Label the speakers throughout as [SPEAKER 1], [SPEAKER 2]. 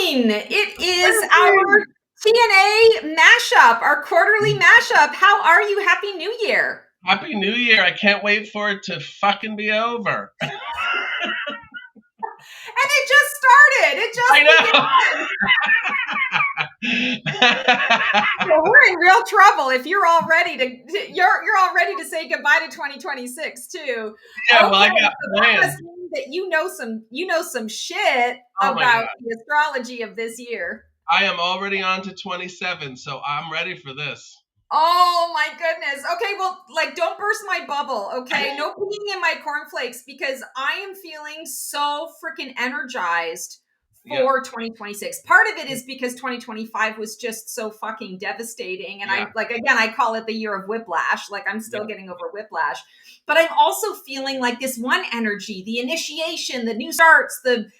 [SPEAKER 1] Dwayne, it is our TNA mashup, our quarterly mashup. How are you? Happy New Year.
[SPEAKER 2] Happy New Year. I can't wait for it to fucking be over.
[SPEAKER 1] And it just started. It just
[SPEAKER 2] I
[SPEAKER 1] began. Well, we're in real trouble if you're all ready to you're all ready to say goodbye to 2026 too.
[SPEAKER 2] Yeah, well, I
[SPEAKER 1] Okay,
[SPEAKER 2] got
[SPEAKER 1] so that
[SPEAKER 2] plans.
[SPEAKER 1] must mean that you know some shit
[SPEAKER 2] Oh my
[SPEAKER 1] about
[SPEAKER 2] God.
[SPEAKER 1] the astrology of this year.
[SPEAKER 2] I am already on to 27, so I'm ready for this.
[SPEAKER 1] Oh my goodness. Okay, well, don't burst my bubble, okay? No peeing in my cornflakes because I am feeling so freaking energized
[SPEAKER 2] Yeah,
[SPEAKER 1] for 2026. Part of it is because 2025 was just so fucking devastating. And
[SPEAKER 2] yeah,
[SPEAKER 1] I call it the year of whiplash. Like, I'm still
[SPEAKER 2] yeah,
[SPEAKER 1] getting over whiplash. But I'm also feeling like this one energy, the initiation, the new starts, the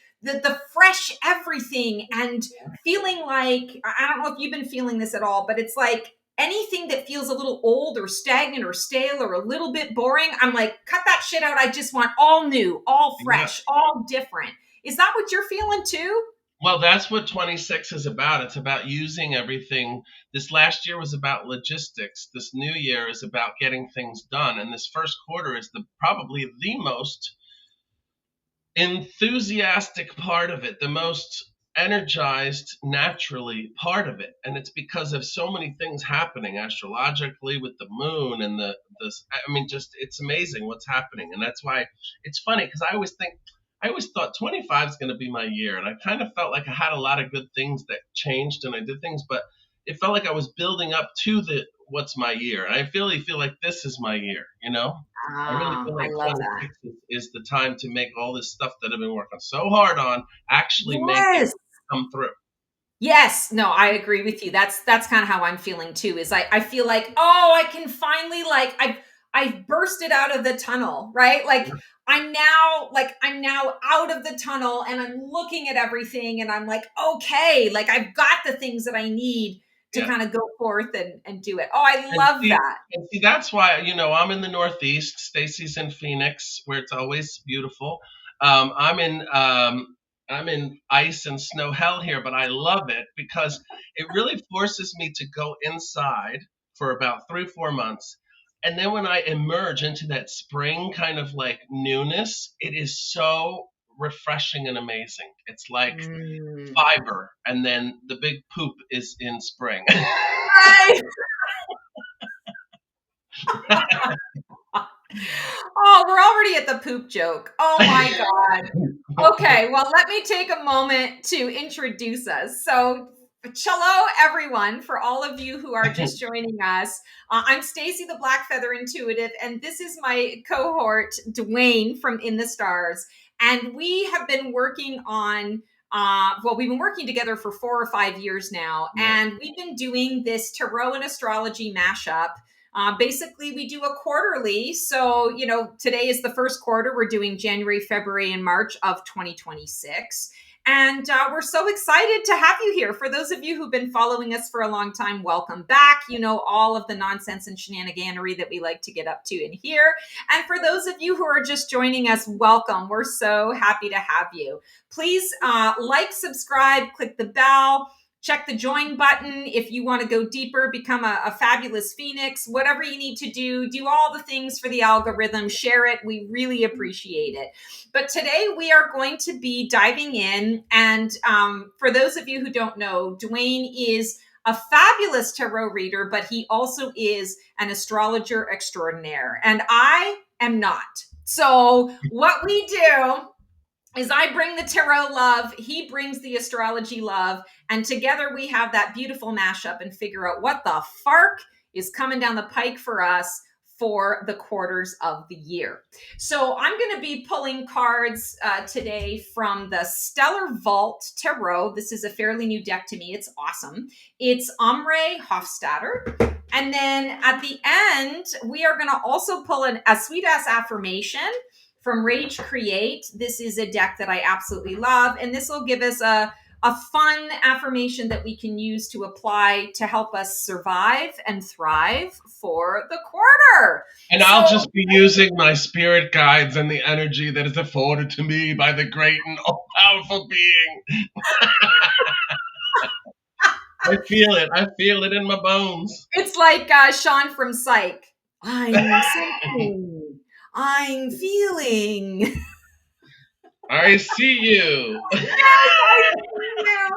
[SPEAKER 1] fresh everything, and feeling like, I don't know if you've been feeling this at all, but it's like anything that feels a little old or stagnant or stale or a little bit boring, I'm like, cut that shit out. I just want all new, all
[SPEAKER 2] yeah.
[SPEAKER 1] fresh, all different. Is that what you're feeling too?
[SPEAKER 2] Well, that's what 26 is about. It's about using everything. This last year was about logistics. This new year is about getting things done. And this first quarter is probably the most enthusiastic part of it, the most energized naturally part of it. And it's because of so many things happening astrologically with the moon and just it's amazing what's happening. And that's why it's funny, because I always thought 25 is going to be my year, and I kind of felt like I had a lot of good things that changed and I did things, but it felt like I was building up to the what's my year. And I really feel like this is my year, you know? I really feel
[SPEAKER 1] I
[SPEAKER 2] like
[SPEAKER 1] love that.
[SPEAKER 2] 26 is the time to make all this stuff that I've been working so hard on actually make it
[SPEAKER 1] Yes.
[SPEAKER 2] come through.
[SPEAKER 1] Yes, no, I agree with you. That's kind of how I'm feeling too. Is I feel like, oh, I can finally, I've bursted out of the tunnel, right? I'm now out of the tunnel and I'm looking at everything and I'm like, okay, like I've got the things that I need to
[SPEAKER 2] Yeah.
[SPEAKER 1] kind of go forth and do it. Oh, I
[SPEAKER 2] And
[SPEAKER 1] love
[SPEAKER 2] see,
[SPEAKER 1] that.
[SPEAKER 2] and see, that's why, I'm in the Northeast. Stacy's in Phoenix, where it's always beautiful. Um, I'm in I'm in ice and snow hell here, but I love it because it really forces me to go inside for about 3 or 4 months. And then when I emerge into that spring kind of like newness, it is so refreshing and amazing. It's like
[SPEAKER 1] Mm.
[SPEAKER 2] fiber, and then the big poop is in spring.
[SPEAKER 1] Right. Oh, we're already at the poop joke. Oh my God. Okay, well, let me take a moment to introduce us. So, hello, everyone, for all of you who are just joining us. I'm Stacy, the Black Feather Intuitive, and this is my cohort, Dwayne from In the Stars. And we have been working on, we've been working together for 4 or 5 years now, and we've been doing this tarot and astrology mashup. Basically, we do a quarterly. So, today is the first quarter. We're doing January, February, and March of 2026. And we're so excited to have you here. For those of you who've been following us for a long time, welcome back. You know all of the nonsense and shenaniganery that we like to get up to in here. And for those of you who are just joining us, welcome. We're so happy to have you. Please subscribe, click the bell. Check the join button if you want to go deeper, become a fabulous phoenix, whatever you need to do all the things for the algorithm, share it. We really appreciate it. But today we are going to be diving in. And for those of you who don't know, Dwayne is a fabulous tarot reader, but he also is an astrologer extraordinaire. And I am not. So what we do is I bring the tarot love, he brings the astrology love, and together we have that beautiful mashup and figure out what the fark is coming down the pike for us for the quarters of the year. So I'm going to be pulling cards today from the Stellar Vault Tarot. This is a fairly new deck to me. It's awesome. It's Ombre Hofstadter. And then at the end, we are going to also pull a sweet-ass affirmation from Rage Create. This is a deck that I absolutely love, and this will give us a fun affirmation that we can use to apply to help us survive and thrive for the quarter.
[SPEAKER 2] And I'll just be using my spirit guides and the energy that is afforded to me by the great and all-powerful being. I feel it. I feel it in my bones.
[SPEAKER 1] It's like Sean from Psych. I'm sensing. I'm feeling.
[SPEAKER 2] I see you.
[SPEAKER 1] Yes, I see you.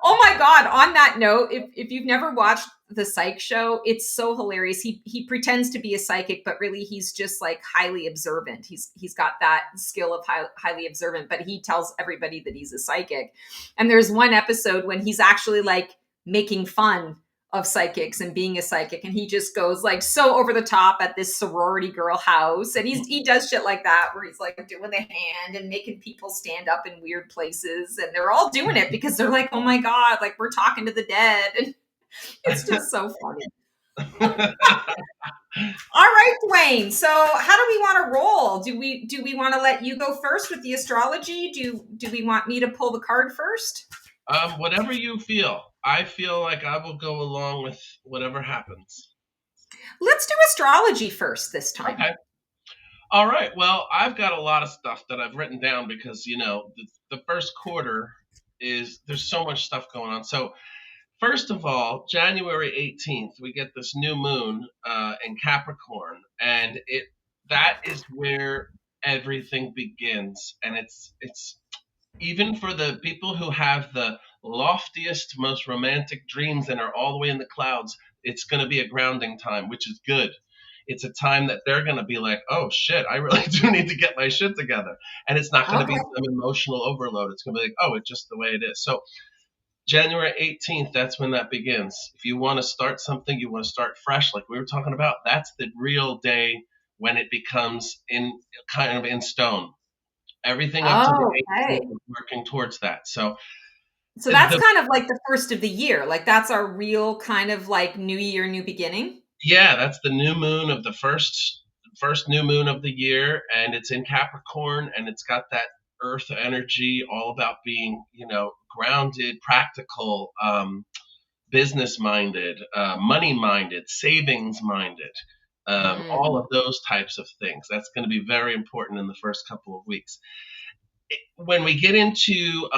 [SPEAKER 1] Oh my god! On that note, if you've never watched the Psych show, it's so hilarious. He pretends to be a psychic, but really he's just like highly observant. He's got that skill of highly observant, but he tells everybody that he's a psychic. And there's one episode when he's actually like making fun of psychics and being a psychic, and he just goes like so over the top at this sorority girl house, and he does shit like that where he's like doing the hand and making people stand up in weird places, and they're all doing it because they're like, oh my god, like we're talking to the dead, and it's just so funny. All right, Dwayne, so how do we want to roll? Do we want to let you go first with the astrology? Do we want me to pull the card first?
[SPEAKER 2] Whatever you feel. I feel like I will go along with whatever happens.
[SPEAKER 1] Let's do astrology first this time.
[SPEAKER 2] Okay. All right. Well, I've got a lot of stuff that I've written down because, the first quarter there's so much stuff going on. So, first of all, January 18th, we get this new moon in Capricorn, and that is where everything begins. And it's even for the people who have the loftiest, most romantic dreams and are all the way in the clouds, it's going to be a grounding time, which is good. It's a time that they're going to be like, oh shit, I really do need to get my shit together. And it's not going to be
[SPEAKER 1] Okay.
[SPEAKER 2] some emotional overload. It's going to be like, oh, it's just the way it is. So, January 18th, that's when that begins. If you want to start something, you want to start fresh, like we were talking about, that's the real day when it becomes kind of in stone. Everything up to the
[SPEAKER 1] Oh,
[SPEAKER 2] 18th
[SPEAKER 1] okay.
[SPEAKER 2] is working towards that. So
[SPEAKER 1] So that's
[SPEAKER 2] the
[SPEAKER 1] kind of like the first of the year. Like that's our real kind of like new year, new beginning.
[SPEAKER 2] yeah, that's the new moon of the first new moon of the year, and it's in Capricorn, and it's got that earth energy, all about being, grounded, practical, business minded, money minded, savings minded, all
[SPEAKER 1] Mm.
[SPEAKER 2] of those types of things. That's going to be very important in the first couple of weeks. When we get into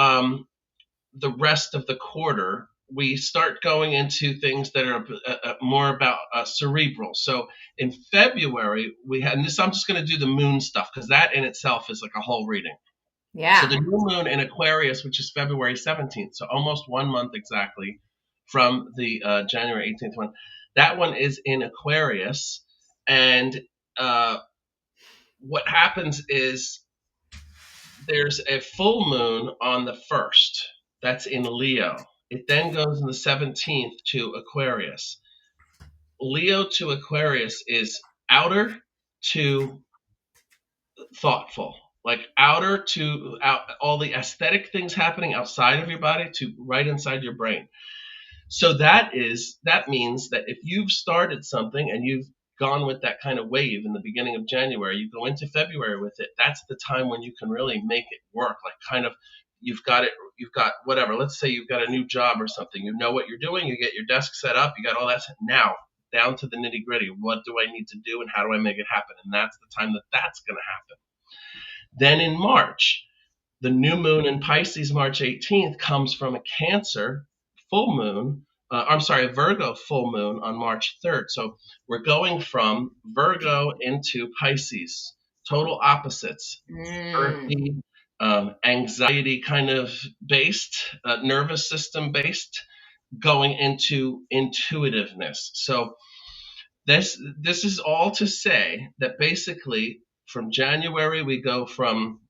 [SPEAKER 2] the rest of the quarter, we start going into things that are more about cerebral. So in February, we had, and this I'm just going to do the moon stuff because that in itself is like a whole reading. So
[SPEAKER 1] Yeah.
[SPEAKER 2] the new moon in Aquarius, which is February 17th, so almost 1 month exactly from the January 18th one, that one is in Aquarius. And uh, what happens is there's a full moon on the 1st. That's in Leo. It then goes in the 17th to Aquarius. Leo to Aquarius is outer to thoughtful, like outer to all the aesthetic things happening outside of your body to right inside your brain. So that means that if you've started something and you've gone with that kind of wave in the beginning of January, you go into February with it. That's the time when you can really make it work. Like kind of you've got whatever. Let's say you've got a new job or something. You know what you're doing. You get your desk set up. You got all that now down to the nitty gritty. What do I need to do and how do I make it happen? And that's the time that that's going to happen. Then in March, the new moon in Pisces, March 18th, comes from a Cancer full moon. I'm sorry, a Virgo full moon on March 3rd. So we're going from Virgo into Pisces, total opposites,
[SPEAKER 1] Mm.
[SPEAKER 2] earthy, anxiety kind of based, nervous system based, going into intuitiveness. So this is all to say that basically from January we go from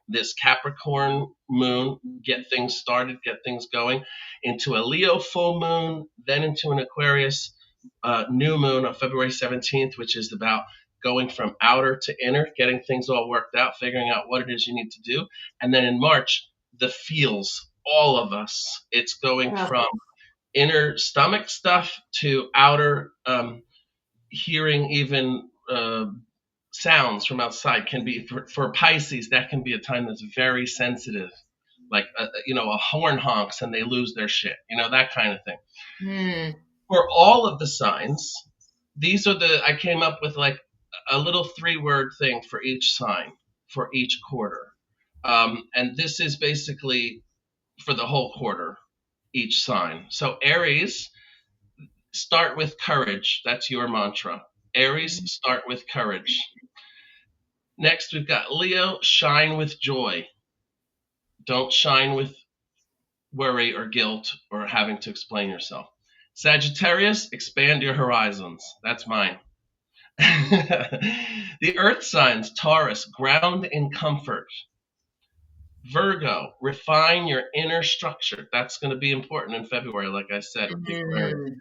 [SPEAKER 2] this Capricorn moon, get things started, get things going, into a Leo full moon, then into an Aquarius new moon on February 17th, which is about going from outer to inner, getting things all worked out, figuring out what it is you need to do. And then in March, the feels, all of us, it's going
[SPEAKER 1] Ugh.
[SPEAKER 2] from inner stomach stuff to outer hearing, even sounds from outside can be for Pisces. That can be a time that's very sensitive, like a horn honks and they lose their shit, that kind of thing.
[SPEAKER 1] Mm.
[SPEAKER 2] For all of the signs, these are I came up with like a little 3-word thing for each sign for each quarter, and this is basically for the whole quarter. each sign. So Aries, start with courage. That's your mantra. Aries, start with courage. Next, we've got Leo, shine with joy. Don't shine with worry or guilt or having to explain yourself. Sagittarius, expand your horizons. That's mine. The earth signs, Taurus, ground in comfort. Virgo, refine your inner structure. That's going to be important in February, like I said, with the Aquarius.
[SPEAKER 1] Mhm.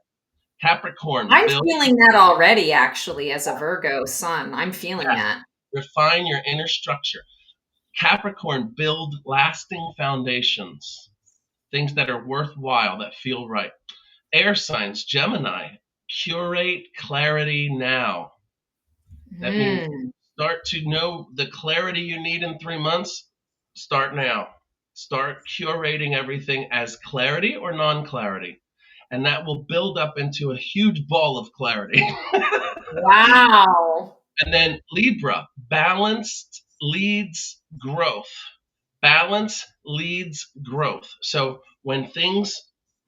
[SPEAKER 2] Capricorn,
[SPEAKER 1] I'm
[SPEAKER 2] build,
[SPEAKER 1] feeling that already, actually, as a Virgo sun. I'm feeling
[SPEAKER 2] yes,
[SPEAKER 1] that.
[SPEAKER 2] refine your inner structure. Capricorn, build lasting foundations, things that are worthwhile, that feel right. Air signs, Gemini, curate clarity now. That means
[SPEAKER 1] Mm.
[SPEAKER 2] start to know the clarity you need in 3 months. Start now. Start curating everything as clarity or non clarity. And that will build up into a huge ball of clarity.
[SPEAKER 1] Wow.
[SPEAKER 2] And then Libra, balanced leads growth. Balance leads growth. So when things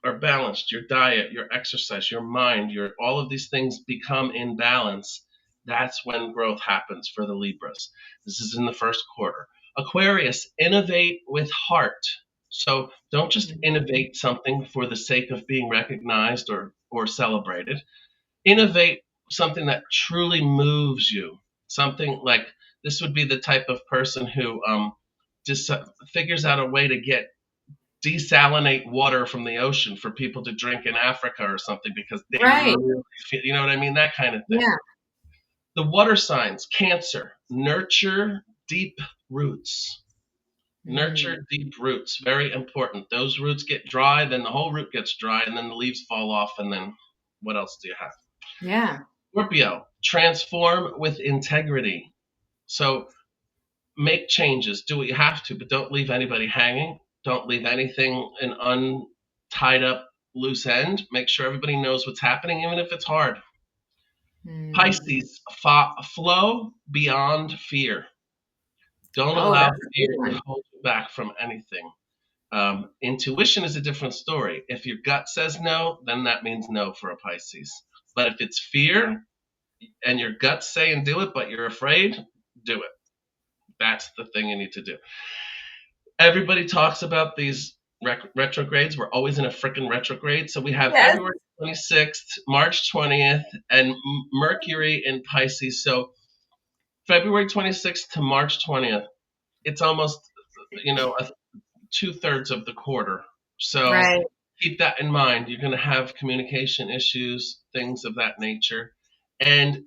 [SPEAKER 2] are balanced, your diet, your exercise, your mind, your all of these things become in balance, that's when growth happens for the Libras. This is in the first quarter. Aquarius, innovate with heart. So don't just
[SPEAKER 1] Mhm.
[SPEAKER 2] innovate something for the sake of being recognized or celebrated. Innovate something that truly moves you. Something like this would be the type of person who just figures out a way to get desalinate water from the ocean for people to drink in Africa or something because they
[SPEAKER 1] Right.
[SPEAKER 2] really feel, you know what I mean? That kind of thing.
[SPEAKER 1] Yeah.
[SPEAKER 2] The water signs, Cancer, nurture deep roots.
[SPEAKER 1] Mm.
[SPEAKER 2] Nurture deep roots, very important. Those roots get dry, then the whole root gets dry, and then the leaves fall off, and then what else do you have?
[SPEAKER 1] Yeah.
[SPEAKER 2] Scorpio, transform with integrity. So make changes, do what you have to, but don't leave anybody hanging. Don't leave anything an untied up loose end. Make sure everybody knows what's happening, even if it's hard.
[SPEAKER 1] Mm.
[SPEAKER 2] Pisces, flow beyond fear. Don't
[SPEAKER 1] Oh,
[SPEAKER 2] allow
[SPEAKER 1] that's a good
[SPEAKER 2] fear to
[SPEAKER 1] one.
[SPEAKER 2] hold you back from anything. Intuition is a different story. If your gut says no, then that means no for a Pisces. But if it's fear and your gut's saying do it, but you're afraid, do it. That's the thing you need to do. Everybody talks about these retrogrades. We're always in a freaking retrograde. So we have
[SPEAKER 1] Yes.
[SPEAKER 2] February 26th, March 20th, and Mercury in Pisces. So February 26th to March 20th, it's almost, a 2/3 of the quarter. So
[SPEAKER 1] Right.
[SPEAKER 2] keep that in mind. You're going to have communication issues, things of that nature. And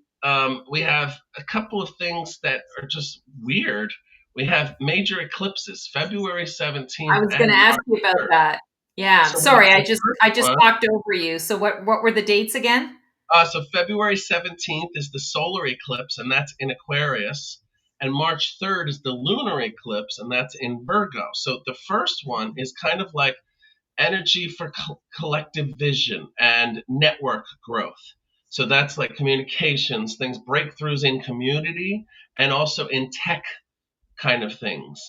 [SPEAKER 2] we have a couple of things that are just weird. We have major eclipses, February
[SPEAKER 1] I
[SPEAKER 2] 17th
[SPEAKER 1] was
[SPEAKER 2] and
[SPEAKER 1] gonna ask
[SPEAKER 2] March
[SPEAKER 1] you about
[SPEAKER 2] 3rd.
[SPEAKER 1] that. Yeah.
[SPEAKER 2] So we have
[SPEAKER 1] Sorry, I
[SPEAKER 2] the
[SPEAKER 1] just
[SPEAKER 2] first
[SPEAKER 1] I just
[SPEAKER 2] one.
[SPEAKER 1] talked over you. So what were the dates again?
[SPEAKER 2] So February 17th is the solar eclipse, and that's in Aquarius. And March 3rd is the lunar eclipse, and that's in Virgo. So the first one is kind of like energy for collective vision and network growth. So that's like communications, things, breakthroughs in community, and also in tech kind of things.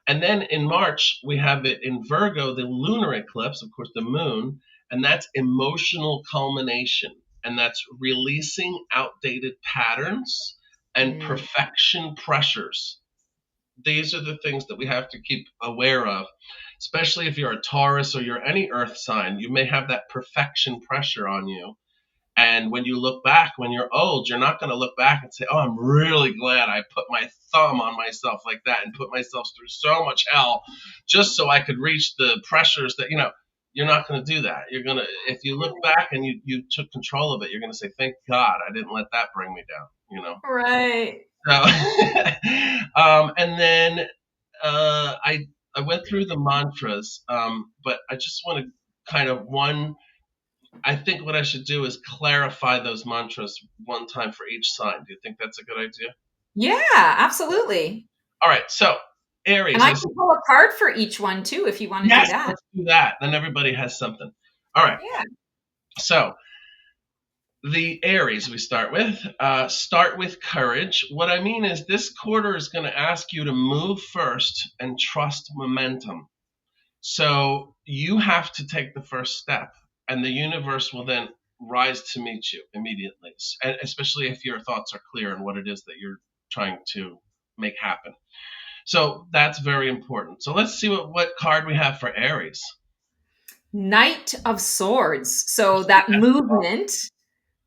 [SPEAKER 2] And then in March, we have it in Virgo, the lunar eclipse, of course, the moon, and that's emotional culmination. And that's releasing outdated patterns and
[SPEAKER 1] Mm.
[SPEAKER 2] perfection pressures. These are the things that we have to keep aware of, especially if you're a Taurus or you're any earth sign. You may have that perfection pressure on you. And when you look back, when you're old, you're not going to look back and say, oh, I'm really glad I put my thumb on myself like that and put myself through so much hell just so I could reach the pressures that, you're not going to do that. You're going to, if you look back and you took control of it, you're going to say, thank God I didn't let that bring me down.
[SPEAKER 1] Right.
[SPEAKER 2] So, and then I went through the mantras, but I just want to kind of one. I think what I should do is clarify those mantras one time for each sign. Do you think that's a good idea?
[SPEAKER 1] Yeah, absolutely.
[SPEAKER 2] All right. So
[SPEAKER 1] And
[SPEAKER 2] Aries,
[SPEAKER 1] I can pull a card for each one too if you want to do
[SPEAKER 2] yes,
[SPEAKER 1] that.
[SPEAKER 2] let's do that. Then everybody has something. All right.
[SPEAKER 1] Yeah.
[SPEAKER 2] So the Aries we start with courage. What I mean is this quarter is going to ask you to move first and trust momentum. So you have to take the first step, and the universe will then rise to meet you immediately, and especially if your thoughts are clear on what it is that you're trying to make happen. So that's very important. So let's see what card we have for Aries.
[SPEAKER 1] Knight of Swords. So that movement,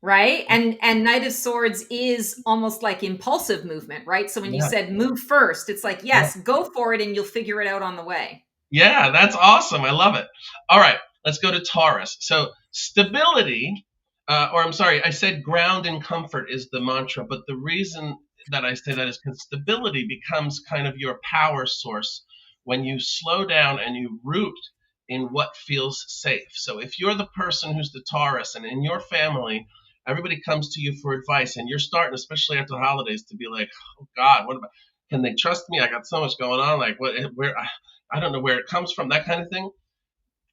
[SPEAKER 1] right? And Knight of Swords is almost like impulsive movement, right? So when you
[SPEAKER 2] Yeah,
[SPEAKER 1] said move first, it's like,
[SPEAKER 2] yeah.
[SPEAKER 1] yes, go for it and you'll figure it out on the way.
[SPEAKER 2] Yeah, that's awesome. I love it. All right, let's go to Taurus. So stability, or I'm sorry, I said ground and comfort is the mantra, but the reason that I say that is because stability becomes kind of your power source when you slow down and you root in what feels safe. So if you're the person who's the Taurus and in your family, everybody comes to you for advice, and you're starting, especially after the holidays, to be like, oh God, what about? Can they trust me? I got so much going on. Like, what? Where? I don't know where it comes from, that kind of thing.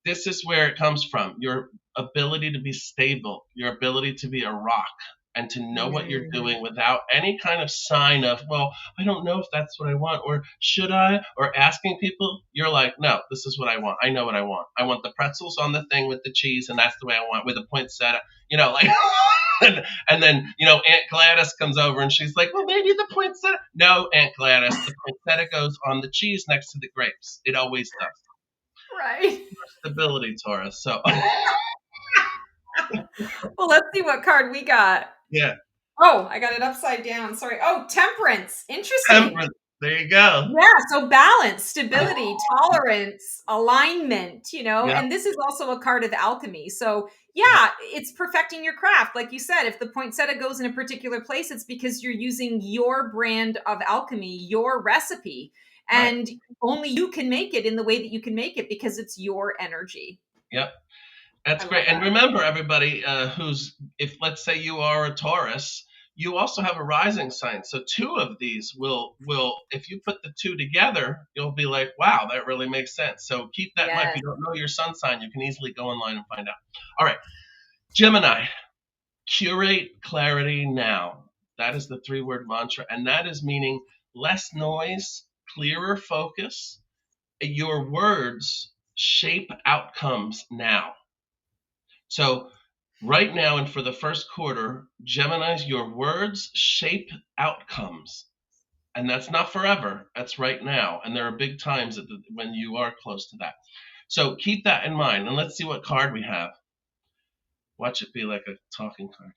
[SPEAKER 2] This is where it comes from. Your ability to be stable, your ability to be a rock, and to know what you're
[SPEAKER 1] Mm,
[SPEAKER 2] doing without any kind of sign of, well, I don't know if that's what I want, or should I, or asking people. You're like, no, this is what I want. I know what I want. I want the pretzels on the thing with the cheese, and that's the way I want, with a poinsettia, like. And then, Aunt Gladys comes over and she's like, well, maybe the poinsettia. No, Aunt Gladys, the poinsettia goes on the cheese next to the grapes. It always does.
[SPEAKER 1] right.
[SPEAKER 2] Stability, Taurus. So,
[SPEAKER 1] Well, let's see what card we got.
[SPEAKER 2] yeah,
[SPEAKER 1] Oh, I got it upside down. Sorry. Oh, temperance. Interesting.
[SPEAKER 2] temperance. There you go.
[SPEAKER 1] Yeah, so balance, stability, tolerance, alignment,
[SPEAKER 2] Yeah,
[SPEAKER 1] and this is also a card of alchemy. So, yeah, it's perfecting your craft. Like you said, if the poinsettia goes in a particular place, it's because you're using your brand of alchemy, your recipe,
[SPEAKER 2] right.
[SPEAKER 1] and only you can make it in the way that you can make it because it's your energy.
[SPEAKER 2] Yep. That's
[SPEAKER 1] I
[SPEAKER 2] great.
[SPEAKER 1] love
[SPEAKER 2] And
[SPEAKER 1] that.
[SPEAKER 2] remember, everybody, if let's say you are a Taurus, you also have a rising sign. So two of these will if you put the two together, you'll be like, wow, that really makes sense. So keep that in mind. If
[SPEAKER 1] Yes.
[SPEAKER 2] you don't know your sun sign, you can easily go online and find out. All right, Gemini, curate clarity now. That is the three-word mantra, and that is meaning less noise, clearer focus. Your words shape outcomes now. So right now and for the first quarter, Geminis, your words shape outcomes. And that's not forever. That's right now. And there are big times when you are close to that. So keep that in mind. And let's see what card we have. Watch it be like a talking card.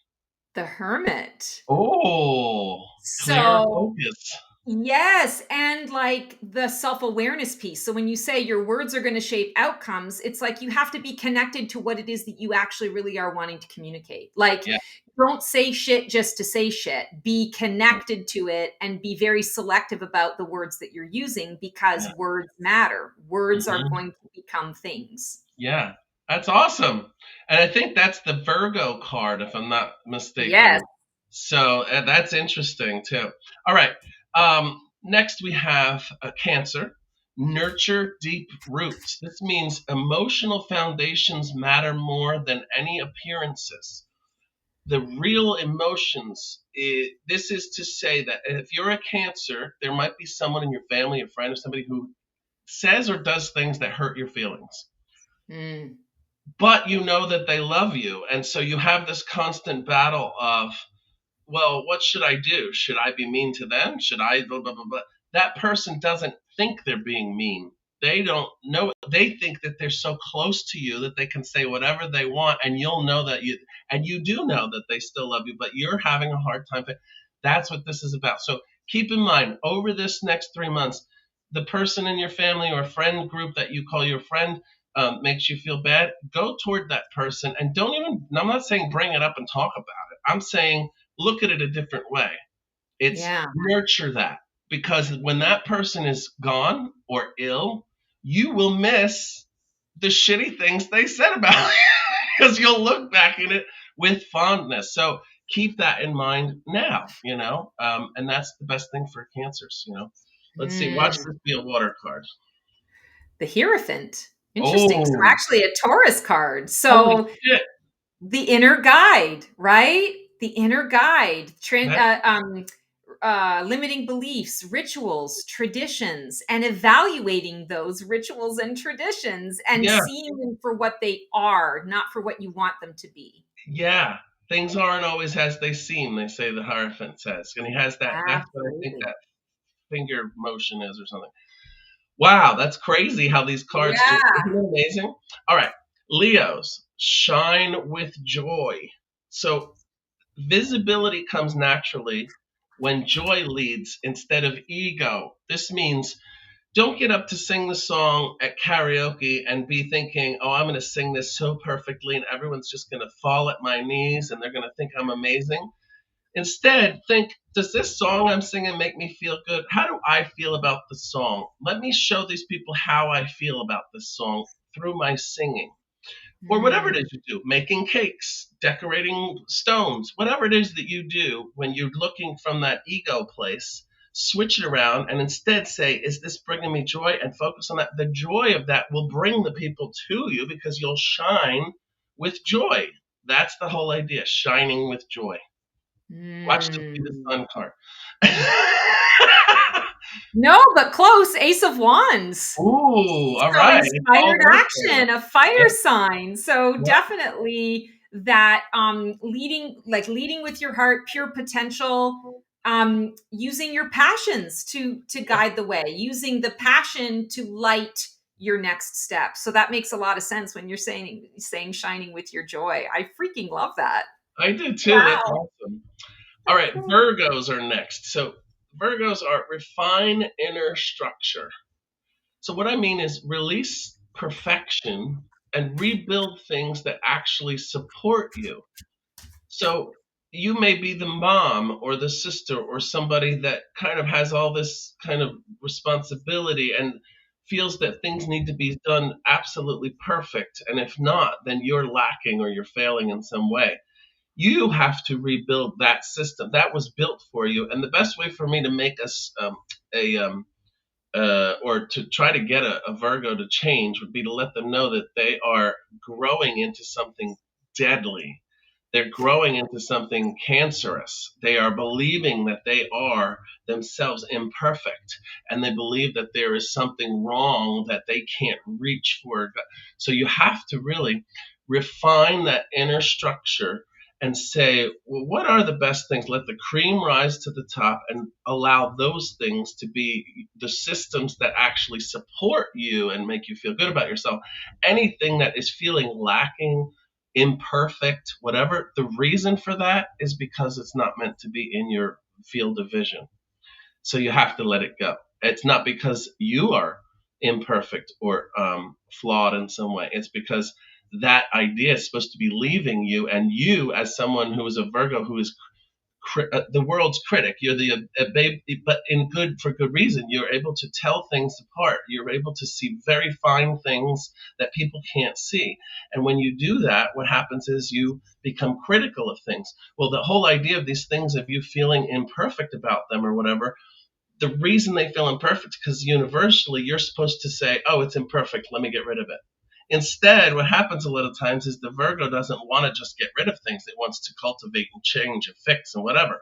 [SPEAKER 1] The Hermit.
[SPEAKER 2] Oh, clearer
[SPEAKER 1] So,
[SPEAKER 2] focus.
[SPEAKER 1] yes, and like the self-awareness piece. So when you say your words are going to shape outcomes, it's like you have to be connected to what it is that you actually really are wanting to communicate. Like,
[SPEAKER 2] Yeah,
[SPEAKER 1] don't say shit just to say shit. Be connected to it and be very selective about the words that you're using because
[SPEAKER 2] yeah.
[SPEAKER 1] words matter. Words are
[SPEAKER 2] Hmm.
[SPEAKER 1] going to become things.
[SPEAKER 2] Yeah. That's awesome. And I think that's the Virgo card, if I'm not
[SPEAKER 1] Yes.
[SPEAKER 2] mistaken. So that's interesting too. All right. Next, we have a Cancer. Nurture deep roots. This means emotional foundations matter more than any appearances. The real emotions. This is to say that if you're a Cancer, there might be someone in your family, a friend, or somebody who says or does things that hurt your feelings,
[SPEAKER 1] Mm,
[SPEAKER 2] but you know that they love you. And so you have this constant battle of, well, what should I do? Should I be mean to them? Should I blah, blah, blah, blah. That person doesn't think they're being mean. They don't know. They think that they're so close to you that they can say whatever they want, and you'll know that and you do know that they still love you, but you're having a hard time. That's what this is about. So keep in mind, over this next 3 months, the person in your family or friend group that you call your friend makes you feel bad, go toward that person and don't even, I'm not saying bring it up and talk about it. I'm saying look at it a different way. It's
[SPEAKER 1] yeah.
[SPEAKER 2] nurture that, because when that person is gone or ill, you will miss the shitty things they said about you because you'll look back at it with fondness. So keep that in mind now, and that's the best thing for cancers. Let's see, watch
[SPEAKER 1] Mm.
[SPEAKER 2] this be a water card.
[SPEAKER 1] The Hierophant. Interesting. So
[SPEAKER 2] Oh,
[SPEAKER 1] actually a Taurus card.
[SPEAKER 2] holy
[SPEAKER 1] So
[SPEAKER 2] shit.
[SPEAKER 1] the inner guide, right? The inner guide.
[SPEAKER 2] That,
[SPEAKER 1] limiting beliefs, rituals, traditions, and evaluating those rituals and traditions and
[SPEAKER 2] Yeah,
[SPEAKER 1] seeing them for what they are, not for what you want them to be.
[SPEAKER 2] yeah. Things aren't always as they seem, they say the Hierophant says. And he has that, that's what I think
[SPEAKER 1] Absolutely.
[SPEAKER 2] that finger motion is or something. Wow, that's crazy how these cards just,
[SPEAKER 1] Yeah.
[SPEAKER 2] isn't it amazing? All right, Leos, shine with joy. So visibility comes naturally when joy leads instead of ego. This means don't get up to sing the song at karaoke and be thinking, oh, I'm going to sing this so perfectly and everyone's just going to fall at my knees and they're going to think I'm amazing. Instead, think, does this song I'm singing make me feel good? How do I feel about the song? Let me show these people how I feel about this song through my singing. Or whatever it
[SPEAKER 1] Mm.
[SPEAKER 2] is you do, making cakes, decorating stones, whatever it is that you do when you're looking from that ego place, switch it around and instead say, is this bringing me joy? And focus on that. The joy of that will bring the people to you because you'll shine with joy. That's the whole idea, shining with joy. Watch this be the
[SPEAKER 1] Mm.
[SPEAKER 2] sun card.
[SPEAKER 1] No, but close. Ace of Wands.
[SPEAKER 2] Ooh, all
[SPEAKER 1] So
[SPEAKER 2] right. It's all
[SPEAKER 1] inspired
[SPEAKER 2] working.
[SPEAKER 1] action, a
[SPEAKER 2] Yeah,
[SPEAKER 1] fire sign. So
[SPEAKER 2] yeah,
[SPEAKER 1] definitely that leading with your heart, pure potential, using your passions to
[SPEAKER 2] yeah.
[SPEAKER 1] guide the way, using the passion to light your next step. So that makes a lot of sense when you're saying shining with your joy. I freaking love that.
[SPEAKER 2] I do too. That's
[SPEAKER 1] Wow.
[SPEAKER 2] awesome. All
[SPEAKER 1] That's
[SPEAKER 2] right,
[SPEAKER 1] cool.
[SPEAKER 2] Virgos are next. So Virgos are refine inner structure. So what I mean is release perfection and rebuild things that actually support you. So you may be the mom or the sister or somebody that kind of has all this kind of responsibility and feels that things need to be done absolutely perfect. And if not, then you're lacking or you're failing in some way. You have to rebuild that system that was built for you. And the best way for me to make us a or to try to get a Virgo to change would be to let them know that they are growing into something deadly. They're growing into something cancerous. They are believing that they are themselves imperfect, and they believe that there is something wrong that they can't reach for. So you have to really refine that inner structure and say, well, what are the best things? Let the cream rise to the top and allow those things to be the systems that actually support you and make you feel good about yourself. Anything that is feeling lacking, imperfect, whatever, the reason for that is because it's not meant to be in your field of vision. So you have to let it go. It's not because you are imperfect or flawed in some way. It's because that idea is supposed to be leaving you, and you, as someone who is a Virgo, who is the world's critic, you're the baby, but in good for good reason. You're able to tell things apart. You're able to see very fine things that people can't see. And when you do that, what happens is you become critical of things. Well, the whole idea of these things of you feeling imperfect about them or whatever, the reason they feel imperfect because universally you're supposed to say, oh, it's imperfect, let me get rid of it. Instead, what happens a lot of times is the Virgo doesn't want to just get rid of things. It wants to cultivate and change and fix and whatever.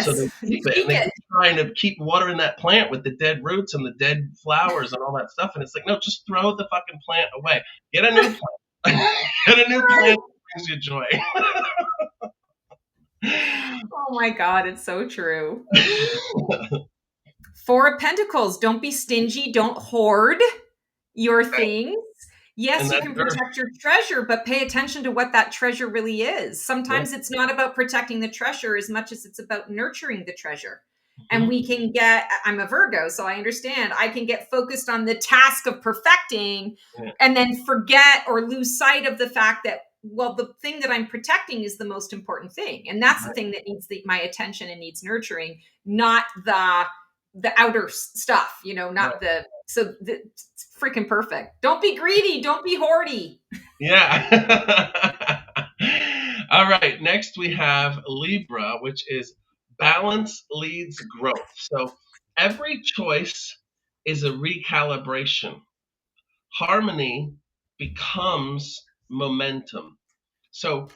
[SPEAKER 2] So they
[SPEAKER 1] Yes. You
[SPEAKER 2] keep it and
[SPEAKER 1] speak
[SPEAKER 2] they
[SPEAKER 1] it.
[SPEAKER 2] keep trying to keep watering that plant with the dead roots and the dead flowers and all that stuff. And it's like, no, just throw the fucking plant away. Get a new plant. Get a new plant that brings you joy.
[SPEAKER 1] Oh my God, it's so true. Four of Pentacles. Don't be stingy. Don't hoard your things.
[SPEAKER 2] And
[SPEAKER 1] Yes, you
[SPEAKER 2] that's
[SPEAKER 1] can
[SPEAKER 2] her.
[SPEAKER 1] protect your treasure, but pay attention to what that treasure really is.
[SPEAKER 2] Yeah.
[SPEAKER 1] Sometimes it's not about protecting the treasure as much as it's about nurturing the treasure. And
[SPEAKER 2] Mhm.
[SPEAKER 1] we can get, I'm a Virgo, so I understand. I can get focused on the task of perfecting
[SPEAKER 2] Yeah.
[SPEAKER 1] and then forget or lose sight of the fact that, well, the thing that I'm protecting is the most important thing. And that's the
[SPEAKER 2] Right.
[SPEAKER 1] thing that needs my attention and needs nurturing, not the outer stuff,
[SPEAKER 2] Right.
[SPEAKER 1] not the so the, it's freaking perfect. Don't be greedy, don't be hoardy.
[SPEAKER 2] Yeah. All right. Next, we have Libra, which is balance leads growth. So every choice is a recalibration. Harmony becomes momentum. So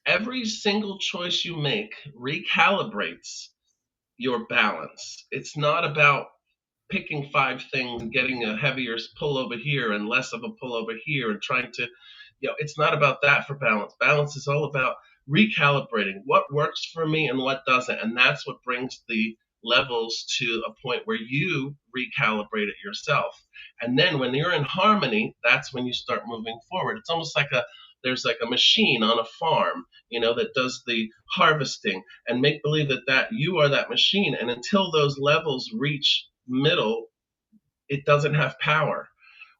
[SPEAKER 2] every single choice you make recalibrates your balance. It's not about picking five things and getting a heavier pull over here and less of a pull over here and trying to, it's not about that for balance. Balance is all about recalibrating what works for me and what doesn't. And that's what brings the levels to a point where you recalibrate it yourself. And then when you're in harmony, that's when you start moving forward. It's almost like there's like a machine on a farm, that does the harvesting, and make believe that you are that machine. And until those levels reach middle, it doesn't have power.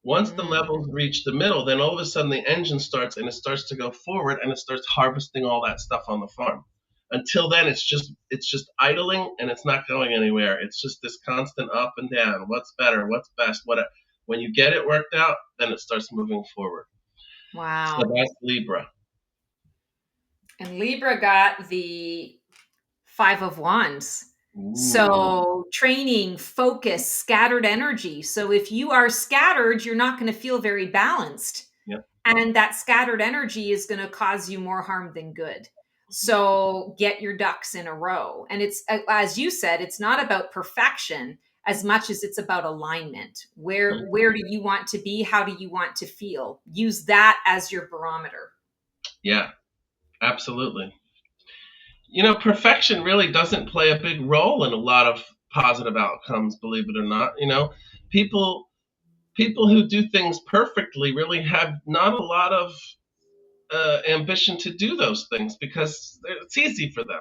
[SPEAKER 2] Once the
[SPEAKER 1] Mm.
[SPEAKER 2] levels reach the middle, then all of a sudden the engine starts and it starts to go forward and it starts harvesting all that stuff on the farm. Until then, it's just idling and it's not going anywhere. It's just this constant up and down. What's better? What's best? When you get it worked out, then it starts moving forward. So
[SPEAKER 1] Wow.
[SPEAKER 2] that's Libra.
[SPEAKER 1] And Libra got the Five of Wands.
[SPEAKER 2] Ooh,
[SPEAKER 1] So, training, focus, scattered energy. So, if you are scattered, you're not going to feel very balanced.
[SPEAKER 2] yep.
[SPEAKER 1] And that scattered energy is going to cause you more harm than good. So, get your ducks in a row. And it's, as you said, it's not about perfection as much as it's about alignment. Where do you want to be? How do you want to feel? Use that as your barometer.
[SPEAKER 2] Yeah, absolutely. Perfection really doesn't play a big role in a lot of positive outcomes, believe it or not. People people who do things perfectly really have not a lot of ambition to do those things because it's easy for them.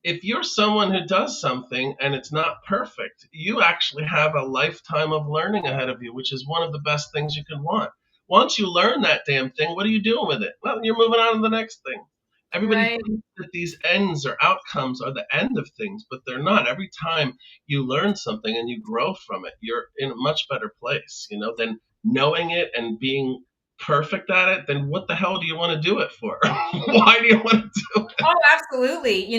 [SPEAKER 2] If you're someone who does something and it's not perfect, you actually have a lifetime of learning ahead of you, which is one of the best things you can want. Once you learn that damn thing, what are you doing with it? Well, you're moving on to the next thing. Everybody
[SPEAKER 1] Right.
[SPEAKER 2] thinks that these ends or outcomes are the end of things, but they're not. Every time you learn something and you grow from it, you're in a much better place, than knowing it and being perfect at it. Then what the hell do you want to do it for? Why do you want to do it?
[SPEAKER 1] Oh, absolutely.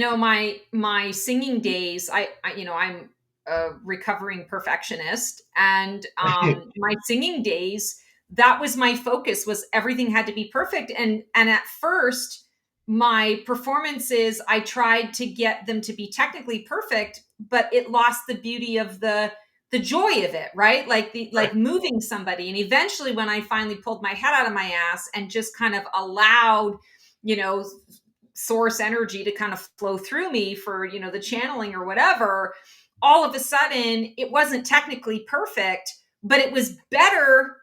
[SPEAKER 1] My singing days, I'm a recovering perfectionist, and my singing days, that was my focus, was everything had to be perfect. And at first, my performances, I tried to get them to be technically perfect, but it lost the beauty of the joy of it, right? Like moving somebody. And eventually when I finally pulled my head out of my ass and just kind of allowed, you know, source energy to kind of flow through me for, the channeling or whatever, all of a sudden it wasn't technically perfect, but it was better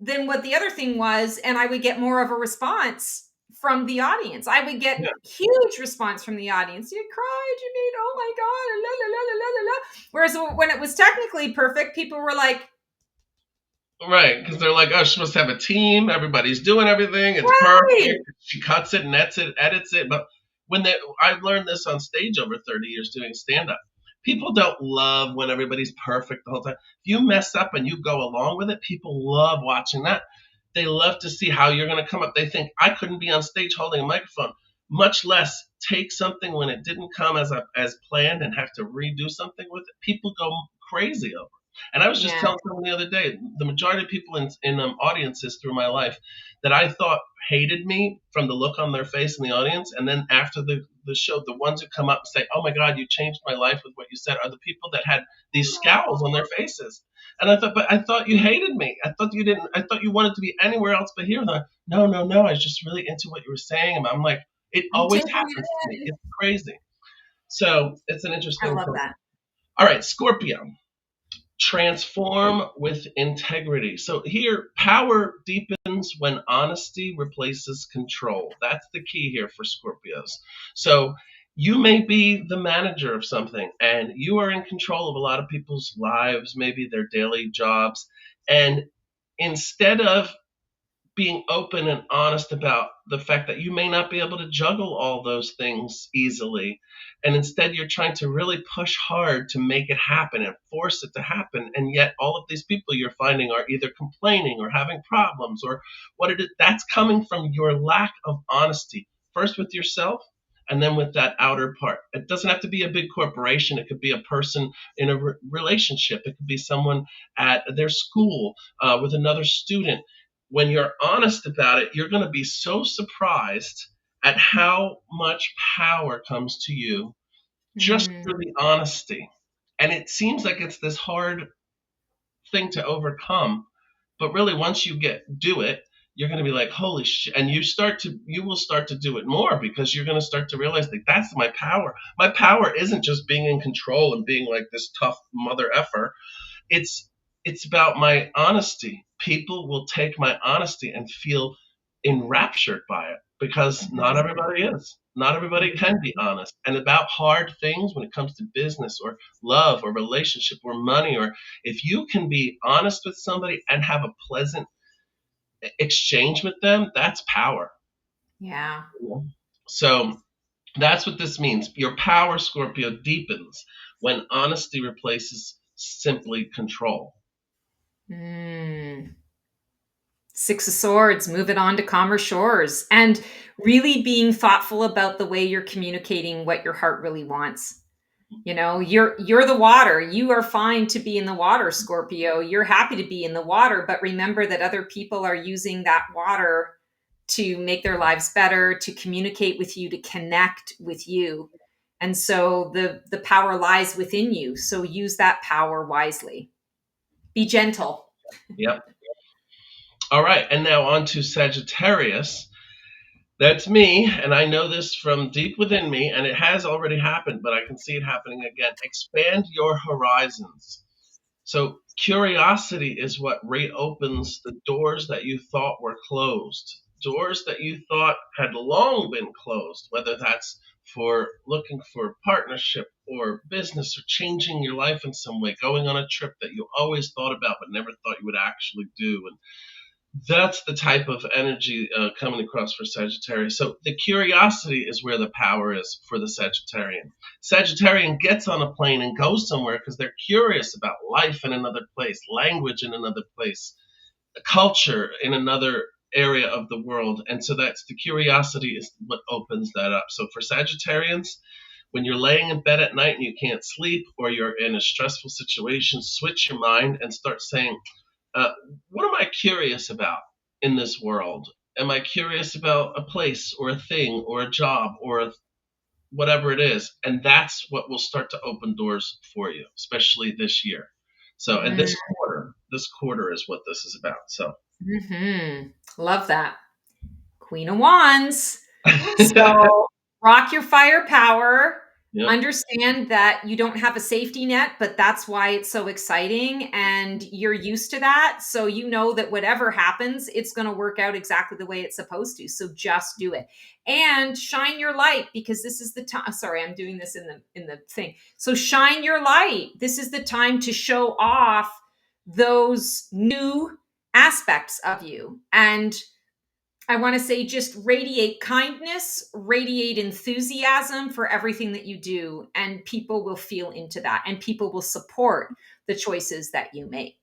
[SPEAKER 1] than what the other thing was, and I would get more of a response from the audience. I would get
[SPEAKER 2] Yeah.
[SPEAKER 1] huge response from the audience. You cried, you made, oh my god, la la la la la la. Whereas when it was technically perfect, people were like,
[SPEAKER 2] Right, because they're like, oh, she must have a team. Everybody's doing everything. It's perfect.
[SPEAKER 1] right,
[SPEAKER 2] She cuts it, nets it, edits it. But I've learned this on stage over 30 years doing stand up. People don't love when everybody's perfect the whole time. If you mess up and you go along with it, people love watching that. They love to see how you're going to come up. They think I couldn't be on stage holding a microphone, much less take something when it didn't come as planned and have to redo something with it. People go crazy over. And I was just
[SPEAKER 1] yeah,
[SPEAKER 2] telling someone the other day, the majority of people in audiences through my life that I thought hated me from the look on their face in the audience, and then after the show, the ones who come up and say, "Oh my God, you changed my life with what you said," are the people that had these scowls on their faces. And I thought, but I thought you hated me. I thought you didn't. I thought you wanted to be anywhere else but here. And they're like, no, no, no. I was just really into what you were saying. And I'm like, it
[SPEAKER 1] I'm
[SPEAKER 2] always
[SPEAKER 1] taking
[SPEAKER 2] happens to me.
[SPEAKER 1] it in.
[SPEAKER 2] It's crazy. So it's an
[SPEAKER 1] I
[SPEAKER 2] interesting
[SPEAKER 1] love
[SPEAKER 2] thing.
[SPEAKER 1] that.
[SPEAKER 2] All right, Scorpio. Transform with integrity. So here, power deepens when honesty replaces control. That's the key here for Scorpios. So you may be the manager of something and you are in control of a lot of people's lives, maybe their daily jobs. And instead of being open and honest about the fact that you may not be able to juggle all those things easily. And instead, you're trying to really push hard to make it happen and force it to happen. And yet, all of these people you're finding are either complaining or having problems or what it is. That's coming from your lack of honesty, first with yourself. And then with that outer part, it doesn't have to be a big corporation. It could be a person in a relationship. It could be someone at their school with another student. When you're honest about it, you're going to be so surprised at how much power comes to you just
[SPEAKER 1] Mm.
[SPEAKER 2] for the honesty. And it seems like it's this hard thing to overcome, but really once you do it, you're going to be like, holy shit. And you will start to do it more, because you're going to start to realize that that's my power. My power isn't just being in control and being like this tough mother effer. It's about my honesty. People will take my honesty and feel enraptured by it, because not everybody is. Not everybody can be honest. And about hard things when it comes to business or love or relationship or money, or if you can be honest with somebody and have a pleasant exchange with them, that's power.
[SPEAKER 1] Yeah.
[SPEAKER 2] So that's what this means. Your power, Scorpio, deepens when honesty replaces simply control.
[SPEAKER 1] Mm. Six of Swords, move it on to calmer shores, and really being thoughtful about the way you're communicating what your heart really wants. You know, you're the water. You are fine to be in the water, Scorpio. You're happy to be in the water, but remember that other people are using that water to make their lives better, to communicate with you, to connect with you. And so the power lies within you. So use that power wisely. Be gentle.
[SPEAKER 2] Yep. All right. And now on to Sagittarius. That's me. And I know this from deep within me, and it has already happened, but I can see it happening again. Expand your horizons. So curiosity is what reopens the doors that you thought were closed, doors that you thought had long been closed, whether that's for looking for partnership or business or changing your life in some way, going on a trip that you always thought about but never thought you would actually do. And that's the type of energy coming across for Sagittarius. So the curiosity is where the power is for the Sagittarian. Sagittarian gets on a plane and goes somewhere because they're curious about life in another place, language in another place, culture in another area of the world. And so that's the curiosity is what opens that up. So for Sagittarians, when you're laying in bed at night and you can't sleep, or you're in a stressful situation, switch your mind and start saying, what am I curious about in this world? Am I curious about a place or a thing or a job or whatever it is? And that's what will start to open doors for you, especially this year. So, and this quarter is what this is about. So,
[SPEAKER 1] Love that. Queen of Wands. So rock your firepower.
[SPEAKER 2] yep,
[SPEAKER 1] Understand that you don't have a safety net, but that's why it's so exciting. And you're used to that. So you know that whatever happens, it's going to work out exactly the way it's supposed to. So just do it and shine your light, because this is the time. Sorry, I'm doing this in the thing. So shine your light. This is the time to show off those new aspects of you. And I want to say just radiate kindness, radiate enthusiasm for everything that you do, and people will feel into that, and people will support the choices that you make.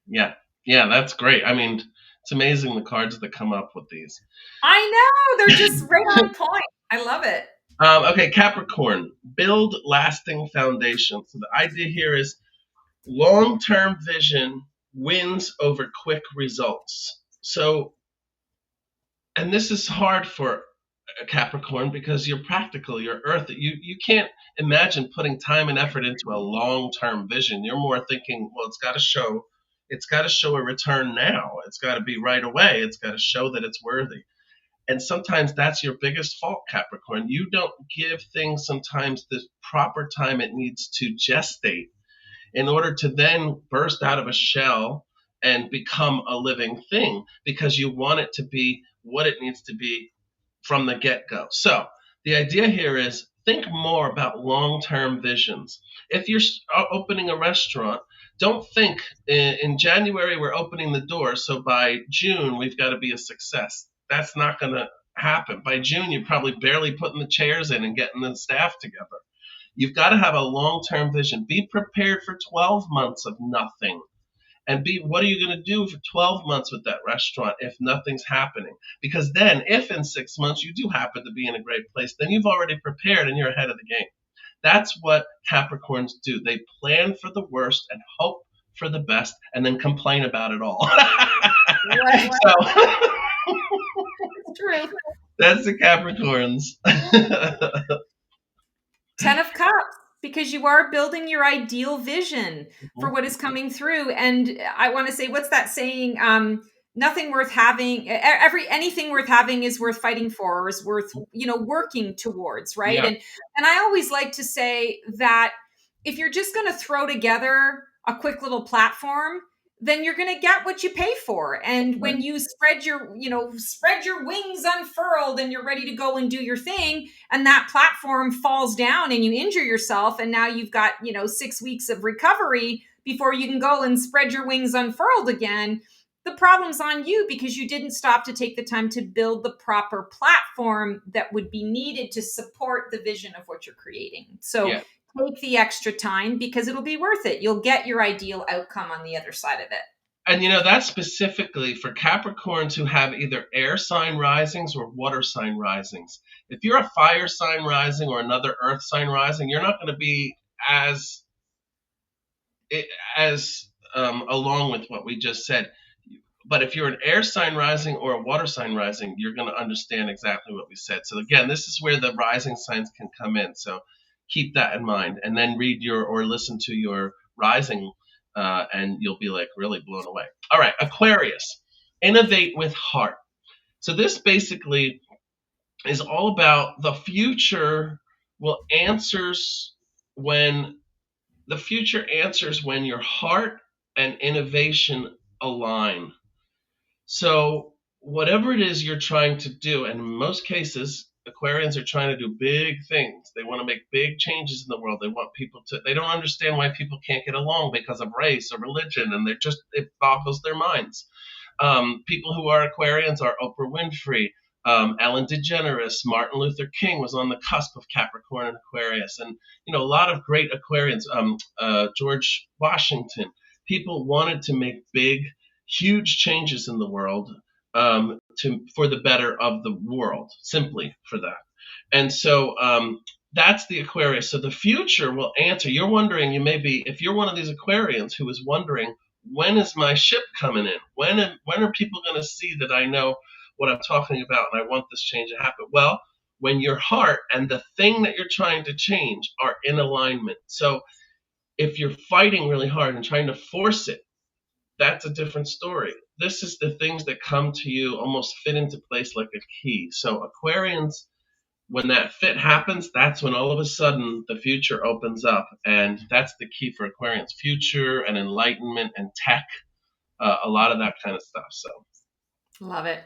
[SPEAKER 2] yeah, yeah, that's great. I mean, it's amazing the cards that come up with these.
[SPEAKER 1] I know, they're just right on point. I love it.
[SPEAKER 2] Okay, Capricorn, build lasting foundation. So the idea here is long-term vision wins over quick results. So, and this is hard for a Capricorn because you're practical, you're earth. You can't imagine putting time and effort into a long-term vision. You're more thinking, well, it's got to show a return now. It's got to be right away. It's got to show that it's worthy. And sometimes that's your biggest fault, Capricorn. You don't give things sometimes the proper time it needs to gestate in order to then burst out of a shell and become a living thing, because you want it to be what it needs to be from the get go. So the idea here is think more about long term visions. If you're opening a restaurant, don't think in January we're opening the door, so by June we've got to be a success. That's not going to happen. By June, you're probably barely putting the chairs in and getting the staff together. You've got to have a long term vision. Be prepared for 12 months of nothing. And what are you going to do for 12 months with that restaurant if nothing's happening? Because then, if in 6 months you do happen to be in a great place, then you've already prepared and you're ahead of the game. That's what Capricorns do. They plan for the worst and hope for the best and then complain about it all.
[SPEAKER 1] Right.
[SPEAKER 2] So,
[SPEAKER 1] It's true.
[SPEAKER 2] that's the Capricorns.
[SPEAKER 1] Ten of Cups, because you are building your ideal vision for what is coming through. And I want to say, what's that saying? Nothing worth having, anything worth having is worth fighting for, or is worth, working towards, right?
[SPEAKER 2] Yeah,
[SPEAKER 1] And I always like to say that if you're just going to throw together a quick little platform, then you're going to get what you pay for. And
[SPEAKER 2] right.
[SPEAKER 1] when you spread your wings unfurled and you're ready to go and do your thing, and that platform falls down and you injure yourself, and now you've got 6 weeks of recovery before you can go and spread your wings unfurled again, the problem's on you, because you didn't stop to take the time to build the proper platform that would be needed to support the vision of what you're creating. So
[SPEAKER 2] Yeah.
[SPEAKER 1] take the extra time, because it'll be worth it. You'll get your ideal outcome on the other side of it.
[SPEAKER 2] And that's specifically for Capricorns who have either air sign risings or water sign risings. If you're a fire sign rising or another earth sign rising, you're not going to be as along with what we just said. But if you're an air sign rising or a water sign rising, you're going to understand exactly what we said. So again, this is where the rising signs can come in. So keep that in mind, and then read or listen to your rising, and you'll be like really blown away. All right, Aquarius, innovate with heart. So this basically is all about the future will answers when the future answers when your heart and innovation align. So, whatever it is you're trying to do, and in most cases, Aquarians are trying to do big things. They want to make big changes in the world. They want people to, they don't understand why people can't get along because of race or religion, and it boggles their minds. People who are Aquarians are Oprah Winfrey, Ellen DeGeneres, Martin Luther King was on the cusp of Capricorn and Aquarius, and a lot of great Aquarians. George Washington. People wanted to make big, huge changes in the world, for the better of the world, simply for that. And so that's the Aquarius. So the future will answer. You're wondering, if you're one of these Aquarians who is wondering, when is my ship coming in? When are people going to see that I know what I'm talking about and I want this change to happen? Well, when your heart and the thing that you're trying to change are in alignment. So if you're fighting really hard and trying to force it, that's a different story. This is the things that come to you almost fit into place like a key. So Aquarians, when that fit happens, that's when all of a sudden the future opens up. And that's the key for Aquarians: future and enlightenment and tech, a lot of that kind of stuff. So,
[SPEAKER 1] Love it.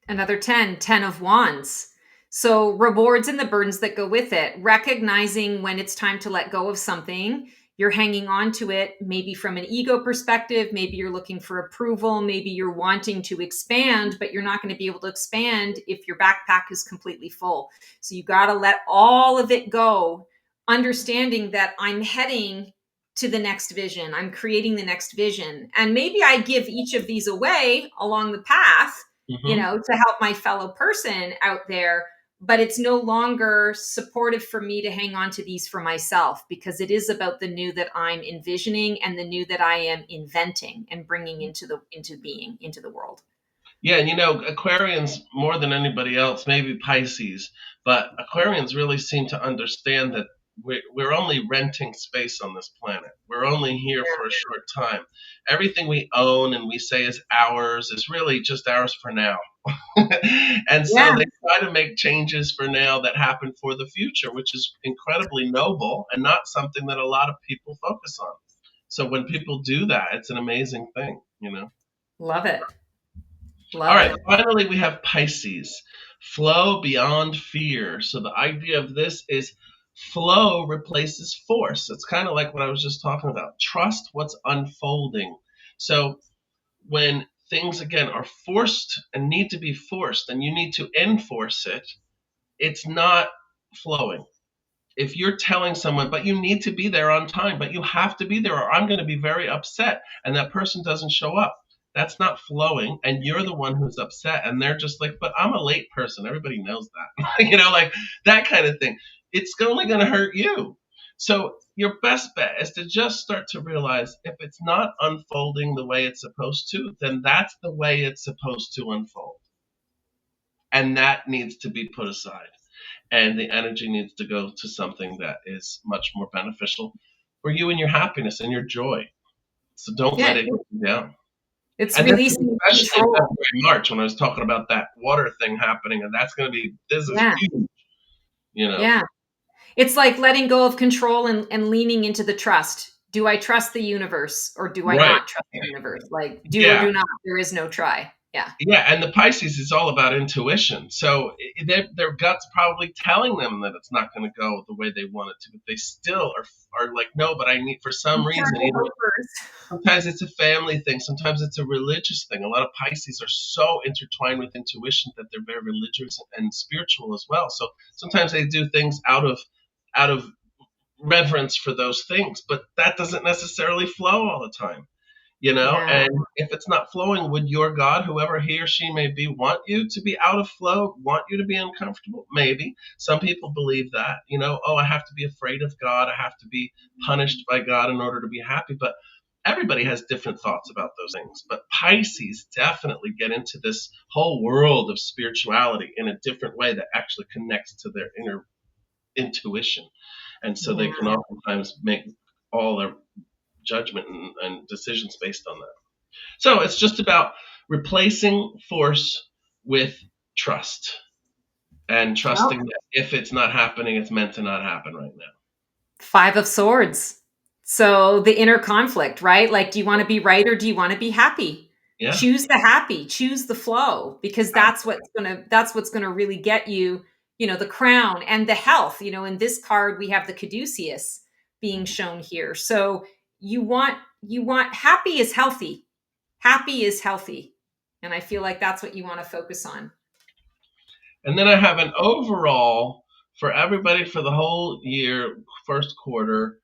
[SPEAKER 1] Another 10 of Wands. So rewards and the burdens that go with it, recognizing when it's time to let go of something. You're hanging on to it, maybe from an ego perspective. Maybe you're looking for approval. Maybe you're wanting to expand, but you're not going to be able to expand if your backpack is completely full. So you got to let all of it go, understanding that I'm heading to the next vision. I'm creating the next vision. And maybe I give each of these away along the path,
[SPEAKER 2] mm-hmm.
[SPEAKER 1] to help my fellow person out there. But it's no longer supportive for me to hang on to these for myself, because it is about the new that I'm envisioning and the new that I am inventing and bringing into the world.
[SPEAKER 2] Yeah, and Aquarians more than anybody else, maybe Pisces, but Aquarians really seem to understand that we're only renting space on this planet. We're only here for a short time. Everything we own and we say is ours is really just ours for now. And so
[SPEAKER 1] Yeah,
[SPEAKER 2] they try to make changes for now that happen for the future, which is incredibly noble and not something that a lot of people focus on. So when people do that, it's an amazing thing.
[SPEAKER 1] love it.
[SPEAKER 2] All
[SPEAKER 1] Love
[SPEAKER 2] right,
[SPEAKER 1] it.
[SPEAKER 2] finally we have Pisces. Flow beyond fear. So the idea of this is flow replaces force. It's kind of like what I was just talking about. Trust what's unfolding. So when things again are forced and need to be forced and you need to enforce it, it's not flowing. If you're telling someone, but you need to be there on time, but you have to be there, or I'm going to be very upset, and that person doesn't show up, that's not flowing. And you're the one who's upset. And they're just like, but I'm a late person. Everybody knows that, like that kind of thing. It's only going to hurt you. So your best bet is to just start to realize if it's not unfolding the way it's supposed to, then that's the way it's supposed to unfold. And that needs to be put aside. and the energy needs to go to something that is much more beneficial for you and your happiness and your joy. So don't let
[SPEAKER 1] Yeah,
[SPEAKER 2] it get you down.
[SPEAKER 1] it's
[SPEAKER 2] And this is
[SPEAKER 1] releasing
[SPEAKER 2] especially
[SPEAKER 1] control.
[SPEAKER 2] February, March when I was talking about that water thing happening, and that's going to be, this is
[SPEAKER 1] Yeah,
[SPEAKER 2] huge, you know.
[SPEAKER 1] yeah. It's like letting go of control and leaning into the trust. Do I trust the universe or do I
[SPEAKER 2] Right.
[SPEAKER 1] not trust the universe? Like do or
[SPEAKER 2] Yeah.
[SPEAKER 1] do not. There is no try. Yeah.
[SPEAKER 2] Yeah, and the Pisces is all about intuition. So their gut's probably telling them that it's not going to go the way they want it to, but they still are like, no, but I need, for some reason,
[SPEAKER 1] Eternal
[SPEAKER 2] either
[SPEAKER 1] hopers.
[SPEAKER 2] sometimes it's a family thing, sometimes it's a religious thing. A lot of Pisces are so intertwined with intuition that they're very religious and spiritual as well. So sometimes they do things out of reverence for those things, but that doesn't necessarily flow all the time.
[SPEAKER 1] Yeah.
[SPEAKER 2] And if it's not flowing, would your God, whoever he or she may be, want you to be out of flow, want you to be uncomfortable? Maybe. Some people believe that, oh, I have to be afraid of God, I have to be punished by God in order to be happy. But everybody has different thoughts about those things. But Pisces definitely get into this whole world of spirituality in a different way that actually connects to their inner intuition. And so they can
[SPEAKER 1] Yeah.
[SPEAKER 2] oftentimes make all their judgment and decisions based on that. So it's just about replacing force with trust and
[SPEAKER 1] Well,
[SPEAKER 2] trusting that if it's not happening, it's meant to not happen right now.
[SPEAKER 1] Five of Swords. So the inner conflict, right? Like, do you want to be right or do you want to be happy?
[SPEAKER 2] Yeah.
[SPEAKER 1] Choose the happy, choose the flow, because that's what's gonna really get you, the crown and the health. In this card, we have the caduceus being shown here. So you want happy is healthy. Happy is healthy. And I feel like that's what you want to focus on.
[SPEAKER 2] And then I have an overall for everybody for the whole year, first quarter.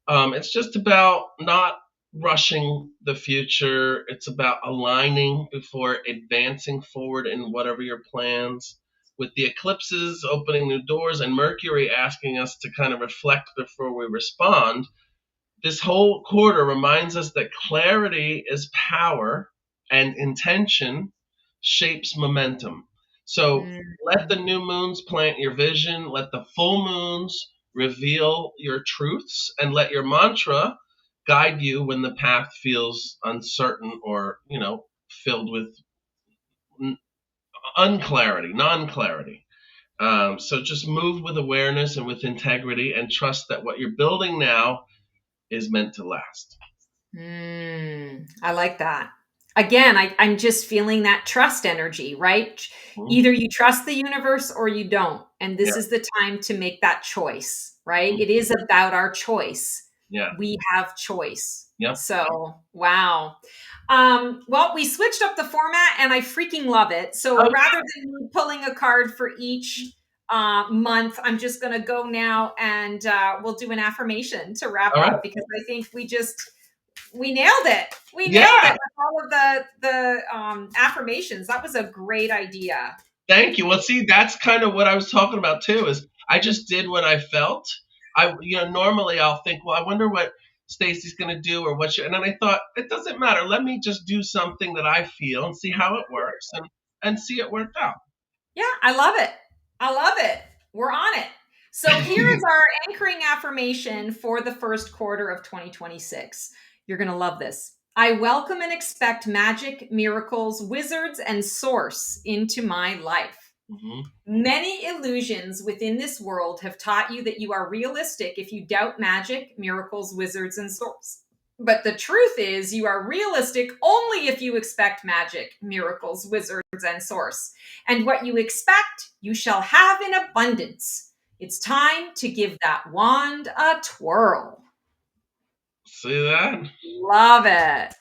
[SPEAKER 2] It's just about not rushing the future. It's about aligning before advancing forward in whatever your plans. With the eclipses opening new doors and Mercury asking us to kind of reflect before we respond, this whole quarter reminds us that clarity is power and intention shapes momentum. So let the
[SPEAKER 1] Mm.
[SPEAKER 2] new moons plant your vision, let the full moons reveal your truths, and let your mantra guide you when the path feels uncertain or, filled with unclarity, non clarity. So just move with awareness and with integrity and trust that what you're building now is meant to last.
[SPEAKER 1] I like that. Again, I'm just feeling that trust energy, right?
[SPEAKER 2] Mhm.
[SPEAKER 1] Either you trust the universe or you don't. And
[SPEAKER 2] Yeah.
[SPEAKER 1] this is the time to make that choice, right?
[SPEAKER 2] Mhm.
[SPEAKER 1] It is about our choice.
[SPEAKER 2] Yeah.
[SPEAKER 1] We have choice.
[SPEAKER 2] Yep.
[SPEAKER 1] So, wow. Well, we switched up the format and I freaking love it. So
[SPEAKER 2] Oh,
[SPEAKER 1] rather than me pulling a card for each month, I'm just going to go now and we'll do an affirmation to wrap
[SPEAKER 2] all right.
[SPEAKER 1] up because I think we nailed it. We nailed it
[SPEAKER 2] Yeah.
[SPEAKER 1] with all of the affirmations. That was a great idea.
[SPEAKER 2] Thank you. Well, see, that's kind of what I was talking about too. Is I just did what I felt. Normally I'll think, well, I wonder what Stacy's going to do or what she, and then I thought it doesn't matter. Let me just do something that I feel and see how it works and see it worked out.
[SPEAKER 1] Yeah, I love it. I love it. We're on it. So here is our anchoring affirmation for the first quarter of 2026. You're going to love this. I welcome and expect magic, miracles, wizards, and source into my life.
[SPEAKER 2] Hmm.
[SPEAKER 1] Many illusions within this world have taught you that you are realistic if you doubt magic, miracles, wizards, and source. But the truth is, you are realistic only if you expect magic, miracles, wizards, and source. And what you expect, you shall have in abundance. It's time to give that wand a twirl.
[SPEAKER 2] See that?
[SPEAKER 1] Love it.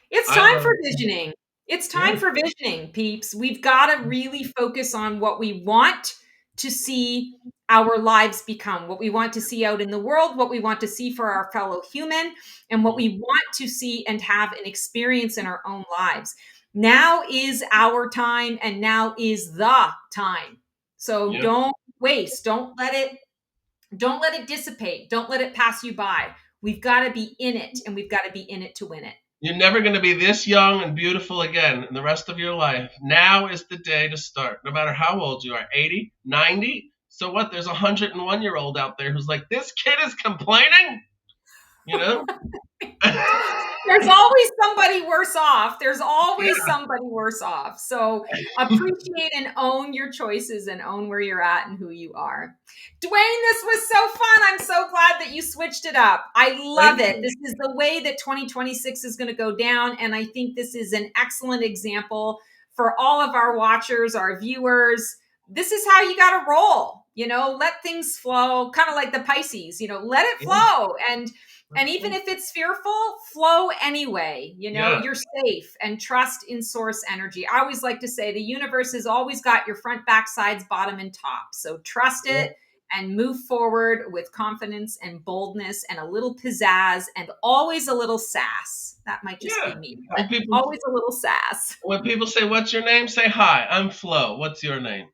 [SPEAKER 1] It's
[SPEAKER 2] I
[SPEAKER 1] time
[SPEAKER 2] love
[SPEAKER 1] for
[SPEAKER 2] it.
[SPEAKER 1] visioning. It's
[SPEAKER 2] Yeah.
[SPEAKER 1] time for visioning, peeps. We've got to really focus on what we want to see our lives become, what we want to see out in the world, what we want to see for our fellow human, and what
[SPEAKER 2] Mhm.
[SPEAKER 1] we want to see and have an experience in our own lives. Now is our time, and now is the time. So
[SPEAKER 2] Yeah.
[SPEAKER 1] don't waste. Don't let it dissipate. Don't let it pass you by. We've got to be in it, and we've got to be in it to win it.
[SPEAKER 2] You're never going to be this young and beautiful again in the rest of your life. Now is the day to start, no matter how old you are, 80, 90. So what? There's a 101-year-old out there who's like, this kid is complaining, you know?
[SPEAKER 1] There's always somebody worse off. There's
[SPEAKER 2] Yeah,
[SPEAKER 1] always somebody worse off. So appreciate and own your choices and own where you're at and who you are. Dwayne, this was so fun. I'm so glad that you switched it up. I love
[SPEAKER 2] thank
[SPEAKER 1] it.
[SPEAKER 2] you.
[SPEAKER 1] This is the way that 2026 is going to go down. And I think this is an excellent example for all of our watchers, our viewers. This is how you got to roll. Let things flow, kind of like the Pisces, let it
[SPEAKER 2] Yeah,
[SPEAKER 1] flow. And even if it's fearful, flow anyway.
[SPEAKER 2] yeah,
[SPEAKER 1] You're safe, and trust in source energy. I always like to say the universe has always got your front, back, sides, bottom, and top. So trust
[SPEAKER 2] yeah,
[SPEAKER 1] it and move forward with confidence and boldness and a little pizzazz and always a little sass. That might just
[SPEAKER 2] yeah.
[SPEAKER 1] be me,
[SPEAKER 2] When
[SPEAKER 1] but
[SPEAKER 2] people
[SPEAKER 1] always a little sass.
[SPEAKER 2] when people say, "What's your name?" Say, "Hi, I'm Flo. What's your name?"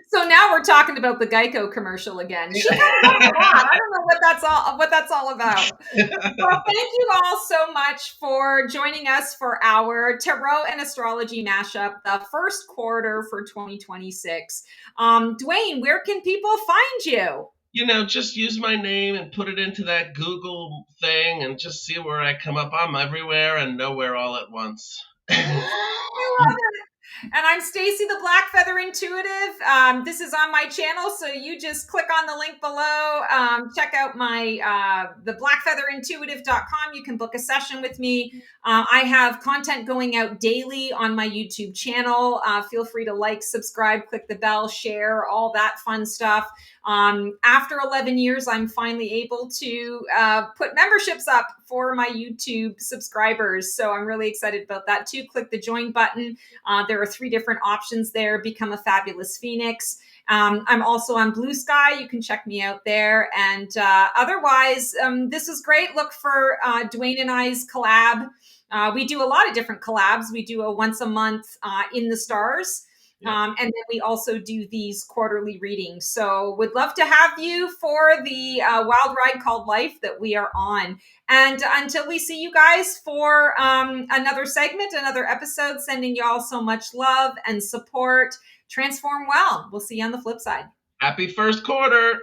[SPEAKER 1] So now we're talking about the Geico commercial again. She comes up a lot. I don't know what that's all about. Well, thank you all so much for joining us for our tarot and astrology mashup, the first quarter for 2026. Dwayne, where can people find you?
[SPEAKER 2] Just use my name and put it into that Google thing and just see where I come up. I'm everywhere and nowhere all at once.
[SPEAKER 1] I love it. And I'm Stacy the Black Feather Intuitive. This is on my channel, so you just click on the link below. Check out my the blackfeatherintuitive.com. You can book a session with me. I have content going out daily on my YouTube channel. Feel free to like, subscribe, click the bell, share, all that fun stuff. After 11 years, I'm finally able to put memberships up for my YouTube subscribers. So I'm really excited about that too. Click the join button. There are 3 different options there. Become a fabulous Phoenix. I'm also on Blue Sky. You can check me out there. And otherwise, this is great. Look for Dwayne and I's collab. We do a lot of different collabs. We do a once a month in the stars.
[SPEAKER 2] Yeah.
[SPEAKER 1] And then we also do these quarterly readings. So would love to have you for the wild ride called life that we are on. And until we see you guys for another segment, another episode, sending y'all so much love and support. Transform well. We'll see you on the flip side.
[SPEAKER 2] Happy first quarter.